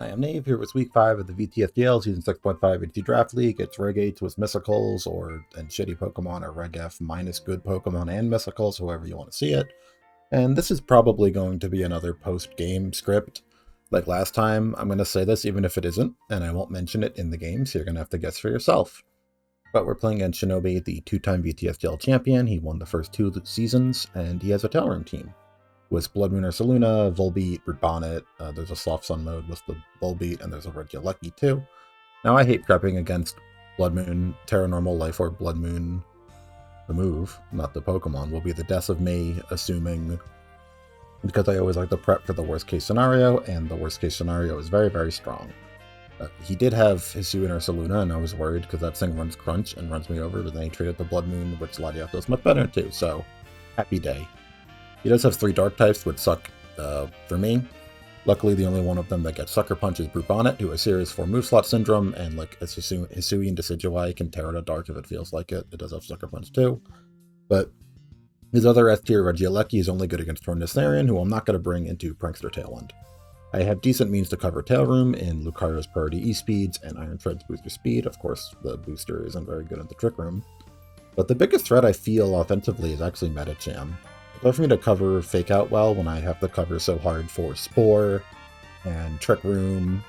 I am Nave here with week 5 of the VTSDL Season 6.5 VGC Draft League. It's Regates with Mysticals and shitty Pokemon, or Reg F minus good Pokemon and Mysticals, however you want to see it. And this is probably going to be another post-game script. Like last time, I'm going to say this even if it isn't, and I won't mention it in the game, so you're going to have to guess for yourself. But we're playing against Shinobi, the 2-time VTSDL champion. He won the first 2 seasons, and he has a Tailroom team with Blood Moon Ursaluna, Volbeat, Root Bonnet. There's a Soft Sun mode with the Volbeat, and there's a Regieleki too. Now I hate prepping against Blood Moon, Terra Normal, Life Orb, Blood Moon. The move, not the Pokemon, will be the Death of me, assuming, because I always like to prep for the worst case scenario, and the worst case scenario is very, very strong. He did have Hisuian Ursaluna, and I was worried because that thing runs Crunch and runs me over, but then he traded the Blood Moon, which Latias does much better too, so happy day. He does have 3 Dark types, which suck for me. Luckily, the only one of them that gets Sucker Punch is Brute Bonnet, who has Series 4 move slot syndrome, and like Hisuian Decidueye can tear it a dark if it feels like it. It does have Sucker Punch too. But his other S-tier Regieleki is only good against Tornastherian, who I'm not going to bring into Prankster Tailwind. I have decent means to cover Tail Room in Lucario's Priority E-Speeds and Iron Tread's Booster Speed. Of course, the booster isn't very good at the Trick Room. But the biggest threat I feel offensively is actually Medicham. It's hard for me to cover Fake Out well when I have to cover so hard for Spore and Trick Room.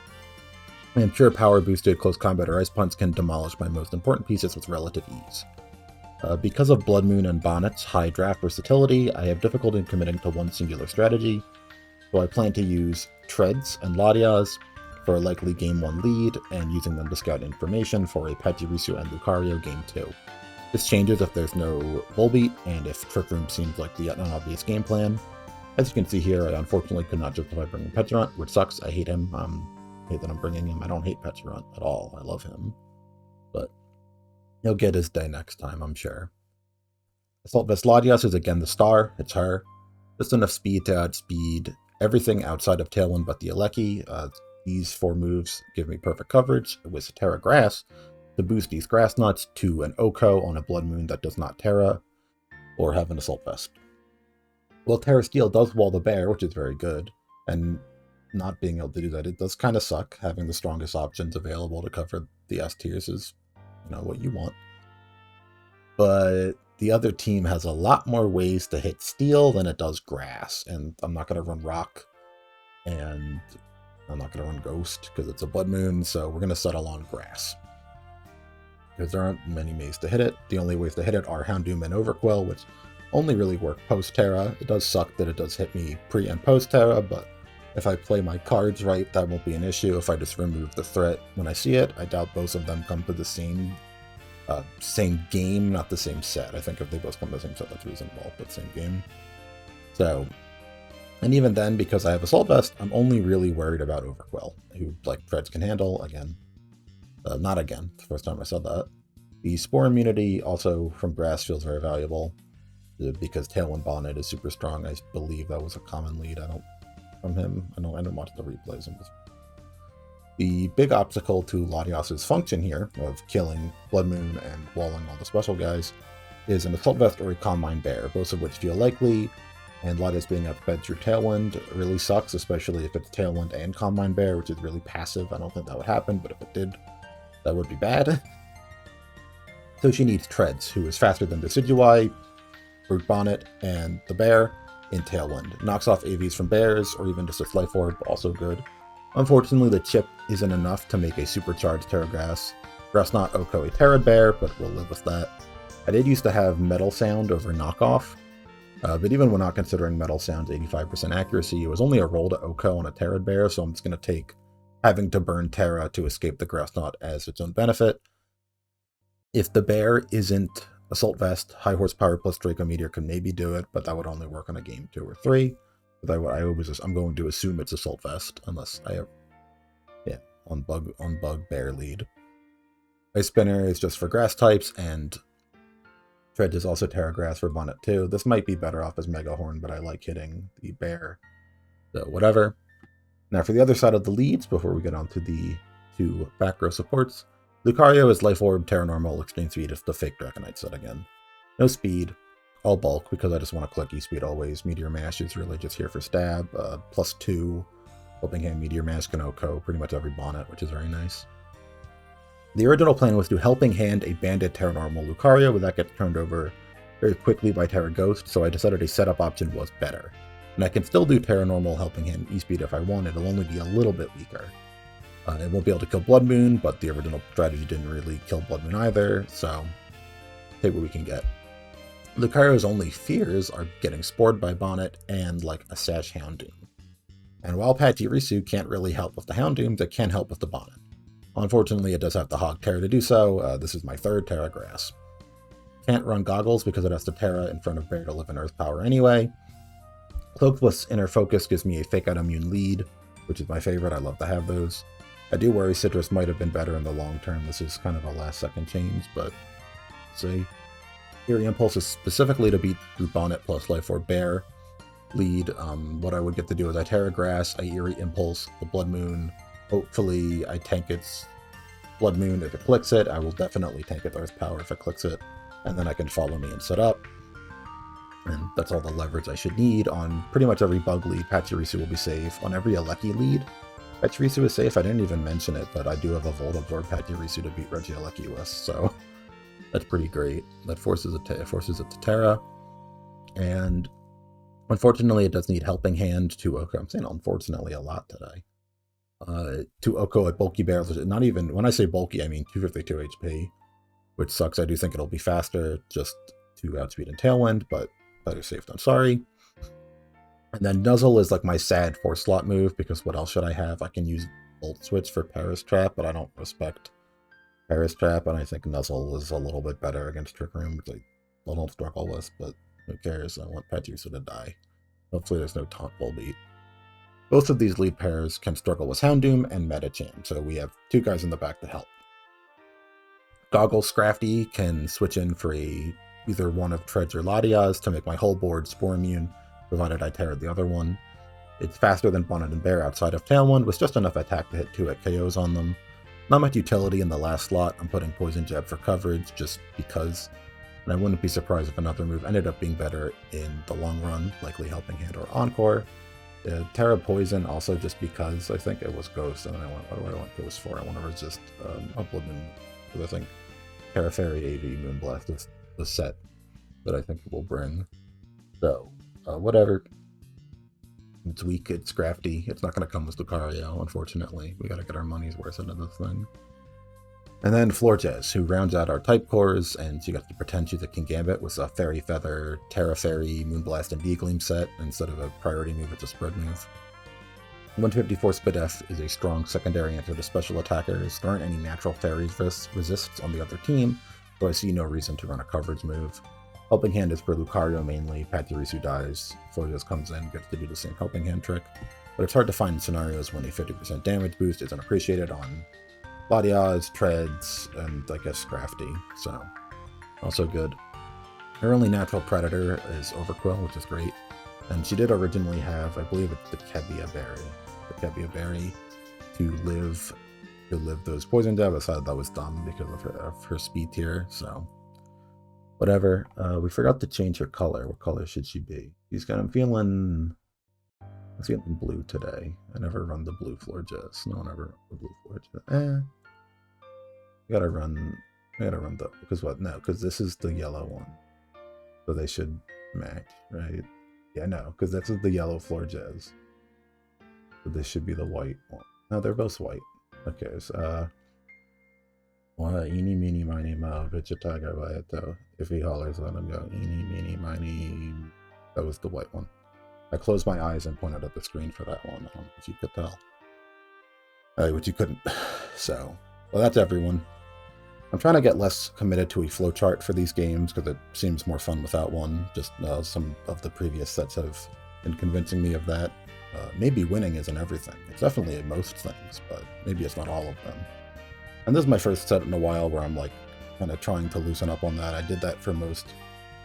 And Pure Power boosted Close Combat or Ice Punch can demolish my most important pieces with relative ease. Because of Blood Moon and Bonnet's high draft versatility, I have difficulty in committing to one singular strategy, so I plan to use Treads and Latias for a likely Game 1 lead, and using them to scout information for a Pachirisu and Lucario Game 2. This changes if there's no Volbeat, and if Trick Room seems like the unobvious game plan. As you can see here, I unfortunately could not justify bringing Petulant, which sucks. I hate him. I hate that I'm bringing him. I don't hate Petulant at all. I love him. But he'll get his day next time, I'm sure. Assault Vest Latias is again the star. It's her. Just enough speed to outspeed everything outside of Tailwind but the Aleki. These 4 moves give me perfect coverage with Terra Grass to boost these Grass Nuts to an Oko on a Blood Moon that does not Terra, or have an Assault Vest. Well, Terra Steel does wall the bear, which is very good, and not being able to do that, it does kind of suck. Having the strongest options available to cover the S tiers is, what you want. But the other team has a lot more ways to hit Steel than it does Grass, and I'm not going to run Rock, and I'm not going to run Ghost, because it's a Blood Moon, so we're going to settle on Grass. Because there aren't many ways to hit it. The only ways to hit it are Houndoom and Overquill, which only really work post-Terra. It does suck that it does hit me pre- and post-Terra, but if I play my cards right, that won't be an issue. If I just remove the threat when I see it, I doubt both of them come to the same game, not the same set. I think if they both come to the same set, that's reasonable, but same game. So, and even then, because I have Assault Vest, I'm only really worried about Overquill, who, Treads can handle, again. Not again, the first time I said that. The Spore immunity, also from Grass, feels very valuable, because Tailwind Bonnet is super strong. I believe that was a common lead from him. I don't watch the replays. The big obstacle to Latias's function here, of killing Blood Moon and walling all the special guys, is an Assault Vest or a Calm Mind Bear, both of which feel likely, and Latias being outfed through Tailwind really sucks, especially if it's Tailwind and Calm Mind Bear, which is really passive. I don't think that would happen, but if it did, that would be bad. So she needs Treads, who is faster than Decidueye, Brute Bonnet, and the Bear in Tailwind. Knocks off AVs from Bears, or even just its Life Orb, also good. Unfortunately, the chip isn't enough to make a supercharged Terra Grass. Grass not Oko a Terra Bear, but we'll live with that. I did used to have Metal Sound over Knockoff, but even when not considering Metal Sound's 85% accuracy, it was only a roll to Oko on a Terra Bear, so I'm just going to take having to burn Terra to escape the Grass Knot as its own benefit. If the Bear isn't Assault Vest, High Horsepower plus Draco Meteor can maybe do it, but that would only work on a game 2 or 3. But I'm going to assume it's Assault Vest, unless I have, on bug Bear lead. Ice Spinner is just for Grass types, and Tread is also Terra Grass for Bonnet too. This might be better off as Mega Horn, but I like hitting the Bear, so whatever. Now for the other side of the leads, before we get on to the 2 back row supports, Lucario is Life Orb, Terra Normal, Extreme Speed. It's the fake Dragonite set again. No speed, all bulk, because I just want to click E-Speed always. Meteor Mash is really just here for stab, +2 Helping Hand, Meteor Mask, and Oko, pretty much every bonnet, which is very nice. The original plan was to Helping Hand a Banded Terra Normal Lucario, but that gets turned over very quickly by Terra Ghost, so I decided a setup option was better. And I can still do Terra Normal Helping Hand E-Speed if I want, it'll only be a little bit weaker. It won't be able to kill Blood Moon, but the original strategy didn't really kill Blood Moon either, so take what we can get. Lucario's only fears are getting spored by Bonnet and like a Sash Houndoom. And while Pachirisu can't really help with the Houndooms, it can help with the Bonnet. Unfortunately, it does have to hog Terra to do so. This is my third Terra Grass. Can't run Goggles because it has to Terra in front of Bear to live in Earth Power anyway. Cloak plus Inner Focus gives me a Fake Out Immune lead, which is my favorite. I love to have those. I do worry Citrus might have been better in the long term. This is kind of a last second change, but see. Eerie Impulse is specifically to beat through Bonnet plus Life Orb Bear lead. What I would get to do is I Terra Grass, I Eerie Impulse, the Blood Moon. Hopefully I tank its Blood Moon if it clicks it. I will definitely tank its Earth Power if it clicks it. And then I can follow me and set up. And that's all the leverage I should need. On pretty much every bug lead, Pachirisu will be safe. On every Aleki lead, Pachirisu is safe. I didn't even mention it, but I do have a Volt Absorb Pachirisu to beat Regieleki with, so that's pretty great. That forces it to Terra. And unfortunately, it does need Helping Hand to Oko. I'm saying unfortunately a lot today. To Oko at Bulky Bear. Not even, when I say bulky, I mean 252 HP, which sucks. I do think it'll be faster just to outspeed and Tailwind, but better safe than sorry. And then Nuzzle is like my sad 4-slot move, because what else should I have? I can use Volt Switch for Paris Trap, but I don't respect Paris Trap, and I think Nuzzle is a little bit better against Trick Room, which I don't struggle with, but who cares? I want Pachirisu to die. Hopefully there's no Taunt Volbeat. Both of these lead pairs can struggle with Houndoom and Metacham, so we have two guys in the back to help. Goggle Scrafty can switch in for either one of Treads or Latias to make my whole board Spore Immune, provided I Terra the other one. It's faster than Bonnet and Bear outside of Tailwind, with just enough attack to hit 2-hit KOs on them. Not much utility in the last slot. I'm putting Poison Jab for coverage, just because. And I wouldn't be surprised if another move ended up being better in the long run, likely Helping Hand or Encore. Terra Poison also just because I think it was Ghost, and then I went, what do I want Ghost for? I want to resist Upload Moon, because I think Terra Fairy AV Moonblast is the set that I think it will bring. So, whatever. It's weak, it's crafty. It's not going to come with Lucario, unfortunately. We got to get our money's worth into this thing. And then Florges, who rounds out our type cores, and she got to pretend she's a Kingambit with a Fairy Feather, Terra Fairy, Moonblast, and D-Gleam set instead of a priority move, it's a spread move. 154 Spit F is a strong secondary answer to special attackers. There aren't any natural fairies resists on the other team, so I see no reason to run a coverage move. Helping Hand is for Lucario mainly. Pachirisu dies, Florges comes in, gets to do the same Helping Hand trick. But it's hard to find scenarios when a 50% damage boost isn't appreciated on Latias, Treads, and I guess Crafty, so also good. Her only natural predator is Overquill, which is great. And she did originally have, I believe it's the Kebia Berry to live those poison jabs. I thought that was dumb because of her speed tier, so whatever. We forgot to change her color. What color should she be? I'm feeling blue today. I never run the blue Florges. No one ever run the blue Florges. I gotta run the, because what? No, because this is the yellow one. So they should match, right? Yeah, no, because this is the yellow Florges. So this should be the white one. No, they're both white. Okay, so, eeny, meeny, miny, mo, bitch, tiger, Vaeto. If he hollers, let him go. Eeny, meeny, miny. That was the white one. I closed my eyes and pointed at the screen for that one. I don't know if you could tell. Which you couldn't. So, well, that's everyone. I'm trying to get less committed to a flowchart for these games because it seems more fun without one. Just some of the previous sets have been convincing me of that. Maybe winning isn't everything. It's definitely in most things, but maybe it's not all of them. And this is my first set in a while where I'm like kind of trying to loosen up on that. I did that for most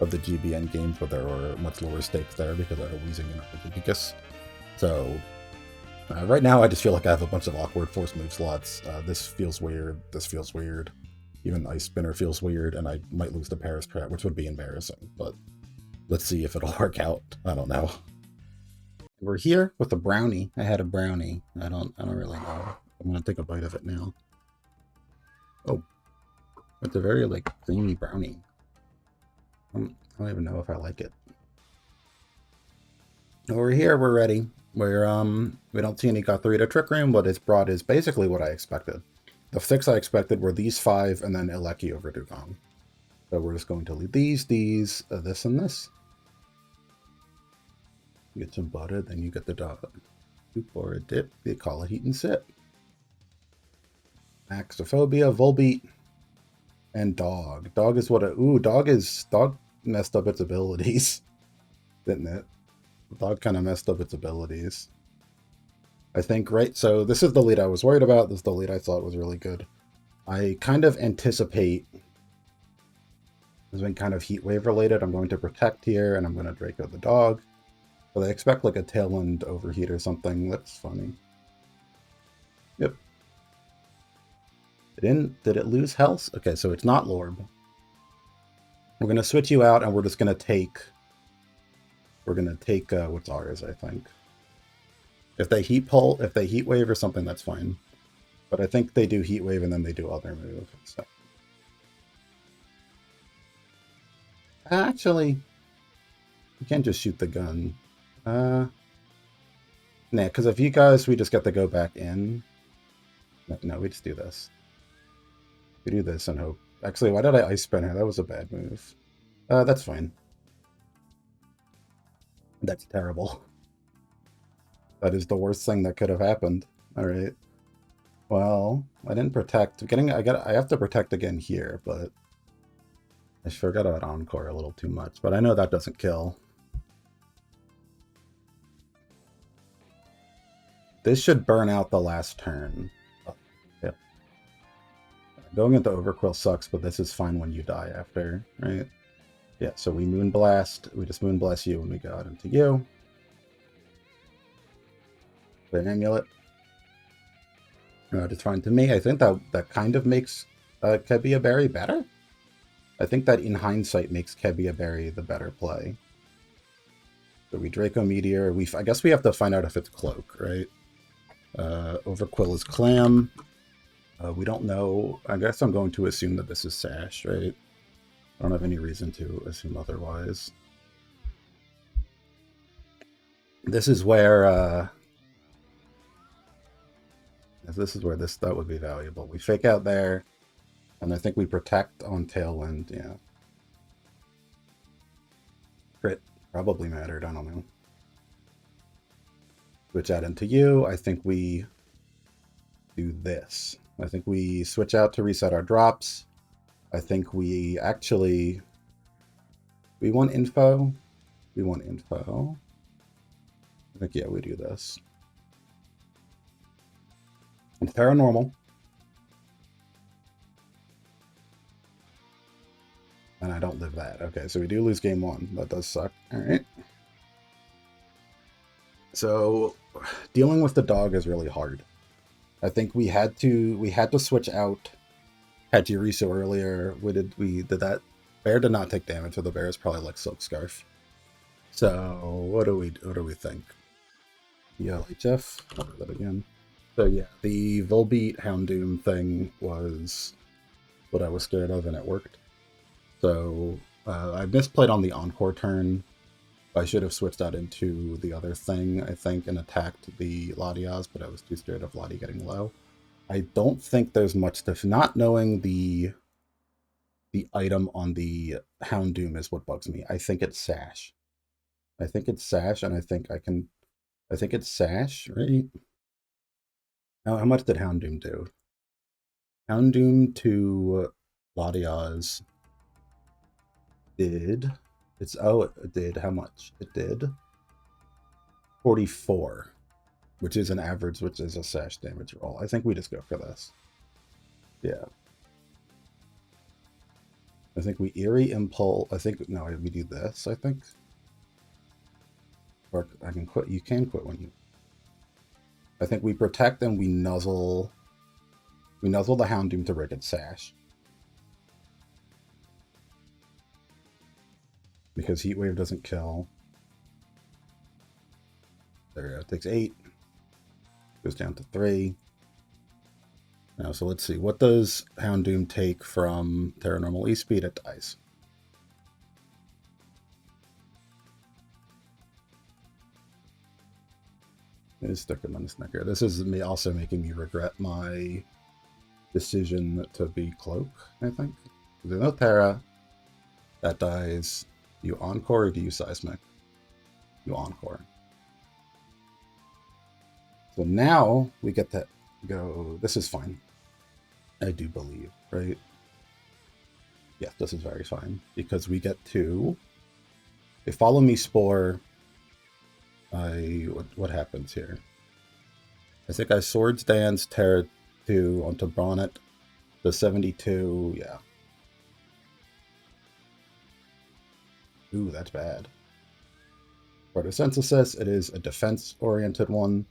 of the GBN games, but there were much lower stakes there because I had a Weezing and a Gigas. So right now I just feel like I have a bunch of awkward force move slots. This feels weird. This feels weird. Even Ice Spinner feels weird, and I might lose the Paris Trap, which would be embarrassing. But let's see if it'll work out. I don't know. We're here with a brownie. I had a brownie. I don't really know. I'm gonna take a bite of it now. Oh, it's a very like creamy brownie. I don't even know if I like it. We're here. We're ready. We don't see any Guthrie to Trick Room. What it's brought is basically what I expected. The 6 I expected were these 5 and then Eleki over Dugong. So we're just going to leave these, this, and this. You get some butter, then you get the dog. Soup or a dip. They call it heat and sip. Axophobia, Volbeat, and dog. Dog is what a dog messed up its abilities, didn't it? Dog kind of messed up its abilities. I think, right? So this is the lead I was worried about. This is the lead I thought was really good. I kind of anticipate this being kind of heat wave related. I'm going to protect here, and I'm going to Draco the dog. But I expect like a tailwind overheat or something. That's funny. Yep. Did it lose health? Okay, so it's not Lorb. We're going to switch you out, and we're just going to take... We're going to take what's ours, I think. If they heat wave or something, that's fine. But I think they do heat wave and then they do other move. So. Actually, you can't just shoot the gun. Nah, because if you guys, we just get to go back in. No, we just do this. We do this and hope. Actually, why did I ice spin her? That was a bad move. That's fine. That's terrible. That is the worst thing that could have happened. All right. Well, I didn't protect. I have to protect again here, but I forgot about Encore a little too much. But I know that doesn't kill. This should burn out the last turn. Yeah. Going into Overquill sucks, but this is fine when you die after, right? Yeah, so we Moonblast. We just Moonblast you when we got into you. The Amulet. It's fine to me. I think that kind of makes Kebia Berry better. I think that in hindsight makes Kebia Berry the better play. So we Draco Meteor. I guess we have to find out if it's Cloak, right? Overquill is Clam. We don't know. I guess I'm going to assume that this is Sash, right? I don't have any reason to assume otherwise. This is where that would be valuable. We fake out there, and I think we protect on Tailwind, yeah. Crit probably mattered, I don't know. Switch out into you. I think we do this. I think we switch out to reset our drops. I think we actually... We want info. We want info. I think, yeah, we do this. And Paranormal. And I don't live that. Okay, so we do lose game 1. That does suck. Alright. So, dealing with the dog is really hard. I think we had to switch out Hachirisu earlier. We did that. Bear did not take damage, so the bear is probably like Silk Scarf. So what do we think? Yeah, HF. I'll do that again. So yeah, the Volbeat Houndoom thing was what I was scared of, and it worked. So I misplayed on the Encore turn. I should have switched that into the other thing, I think, and attacked the Latias, but I was too scared of Lati getting low. I don't think there's much to... Not knowing the item on the Houndoom is what bugs me. I think it's Sash. I think it's Sash, and I think it's Sash, right? How much did Houndoom do? Houndoom to Latias did... it did how much? It did 44, which is an average, which is a Sash damage roll. I think we just go for this. Yeah. I think we Eerie Impulse. We do this, I think. Or I can quit. You can quit when you... I think we protect and we nuzzle. We nuzzle the Houndoom to break its Sash. Because Heatwave doesn't kill. There we go. It takes 8. Goes down to 3. Now, so let's see. What does Houndoom take from Terra Normal E-Speed? It dies. Is sticker on the snicker. This is me also making me regret my decision to be Cloak, I think. There's no Terra. That dies. Do you Encore or do you Seismic? You Encore. So now we get to go. This is fine. I do believe, right? Yeah, this is very fine. Because we get to... They follow me Spore. What happens here? I think I Swords Dance Terra 2 onto Bonnet. The 72, yeah. Ooh, that's bad. Photosynthesis, it is a defense-oriented one.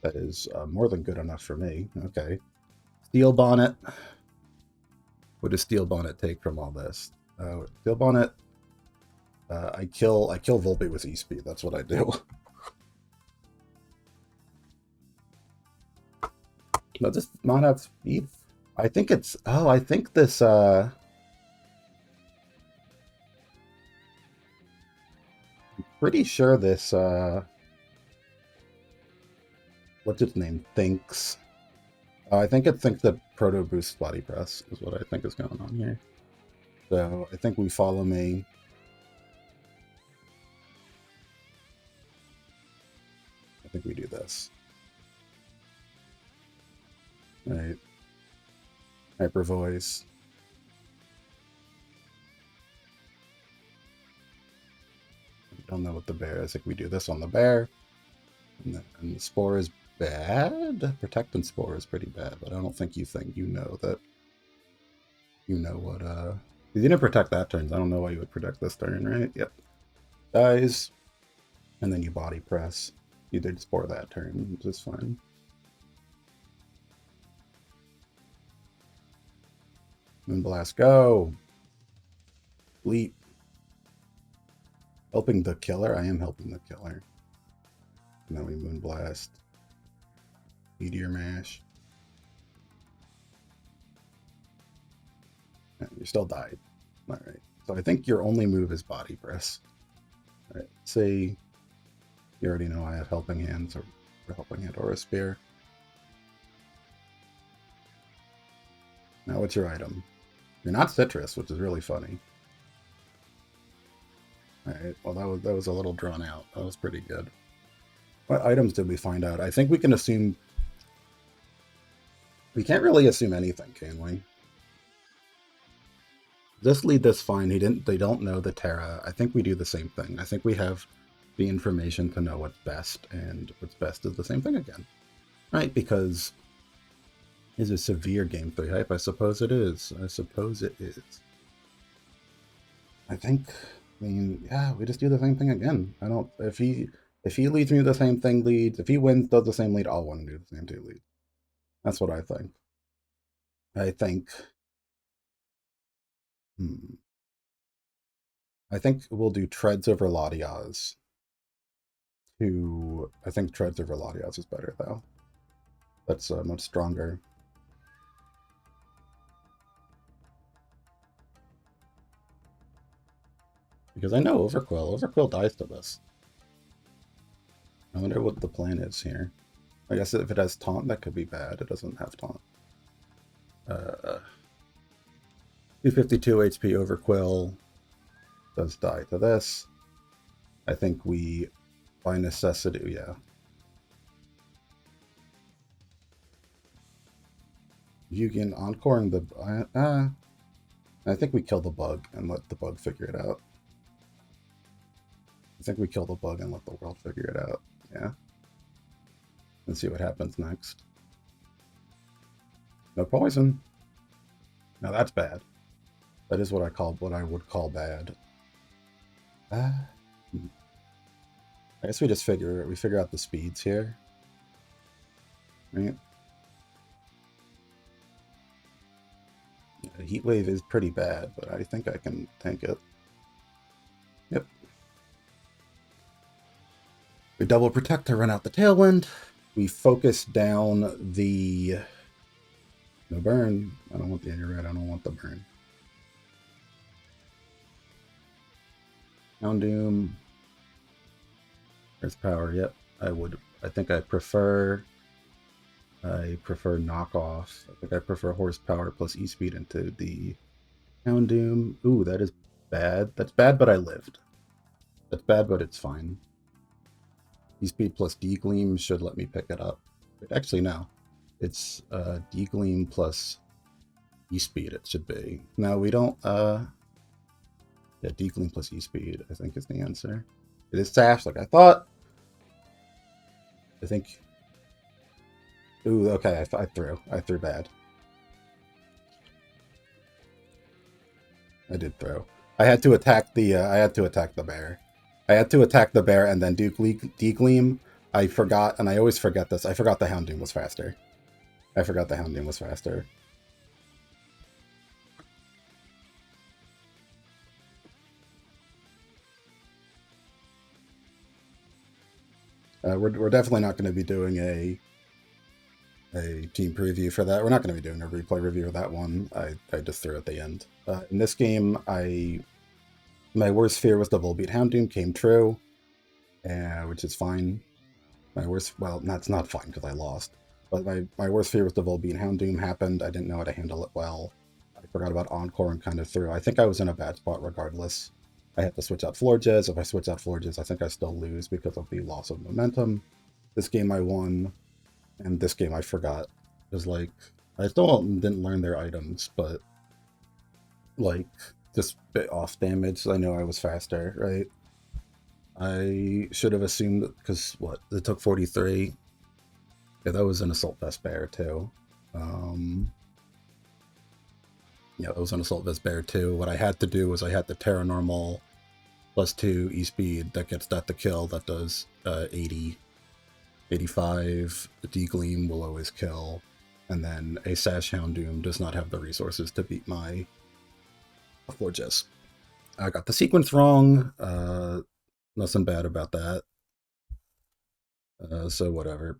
That is more than good enough for me. Okay. Steel Bonnet. What does Steel Bonnet take from all this? Steel Bonnet. I kill Volpe with E-Speed. That's what I do. Does this not have speed? I think it's... Oh, I think this... I'm pretty sure this... What's its name? Thinks... I think it thinks that Proto boosts body press is what I think is going on here. So I think we follow me. I think we do this. Right. Hyper Voice. I don't know what the bear is. I think we do this on the bear. And the Spore is bad. Protect and Spore is pretty bad, but I don't think you know that. You know what, you didn't protect that turn. I don't know why you would protect this turn, right? Yep. Dies. And then you body press. You did Spore that turn, which is fine. Moonblast, go! Leap. Helping the killer? I am helping the killer. And then we Moonblast. Meteor Mash. And you still died. Alright. So I think your only move is body press. Alright, say you already know I have helping hands or helping hand or a spear. Now what's your item? You're not citrus, which is really funny. Alright, well that was a little drawn out. That was pretty good. What items did we find out? I think we can assume... We can't really assume anything, can we? This lead this fine. They don't know the Terra. I think we do the same thing. I think we have the information to know what's best, and what's best is the same thing again. Right? Because is it severe game 3 hype? I suppose it is. I suppose it is. I mean, yeah, we just do the same thing again. I don't... If he leads me the same thing leads, if he wins, does the same lead, I'll want to do the same 2 leads. That's what I think. I think we'll do Treads over Latias. I think Treads over Latias is better, though. That's much stronger. Because I know Overquill. Overquill dies to this. I wonder what the plan is here. I guess if it has Taunt, that could be bad. It doesn't have Taunt. 252 HP Overquill does die to this. I think we, by necessity, yeah. You can Encoring the... I think we kill the bug and let the bug figure it out. I think we kill the bug and let the world figure it out. Yeah. Let's see what happens next. No poison. Now that's bad. That is what I would call bad. I guess we just figure out the speeds here. Right? Yeah, Heat Wave is pretty bad, but I think I can tank it. Yep. We double protect to run out the tailwind. We focus down the... No burn. I don't want the red. I don't want the burn. Houndoom. Earth power. Yep. I think I prefer knockoff. I think I prefer horsepower plus E-speed into the Houndoom. Ooh, that is bad. That's bad, but I lived. That's bad, but it's fine. E-speed plus D-gleam should let me pick it up. Actually, no. It's D-gleam plus E-speed, it should be. No, we don't... Yeah, D-gleam plus E-speed, I think is the answer. It is sash, like I thought. I think... Ooh, okay, I threw. I threw bad. I did throw. I had to attack the bear. I had to attack the bear and then D-gleam. I forgot, and I always forget this. I forgot the Houndoom was faster. We're definitely not going to be doing a team preview for that. We're not going to be doing a replay review of that one. I just threw at the end. In this game, my worst fear was the Volbeat Houndoom came true, which is fine. Well, that's not fine because I lost. But my worst fear was the Volbeat Houndoom happened. I didn't know how to handle it well. I forgot about Encore and kind of threw. I think I was in a bad spot regardless. I had to switch out Florges. If I switch out Florges, I think I still lose because of the loss of momentum. This game I won, and this game I forgot. It was like, I still didn't learn their items, but like, just bit off damage. I know I was faster, right? I should have assumed, because what? It took 43. Yeah, that was an Assault Vest Bear too. Yeah, it was an Assault Vest Bear too. What I had to do was I had the Terra Normal +2 E-Speed that gets that to kill. That does 80. 85. The D-Gleam will always kill. And then a Sash Houndoom does not have the resources to beat my Florges. I got the sequence wrong. Nothing bad about that. So whatever.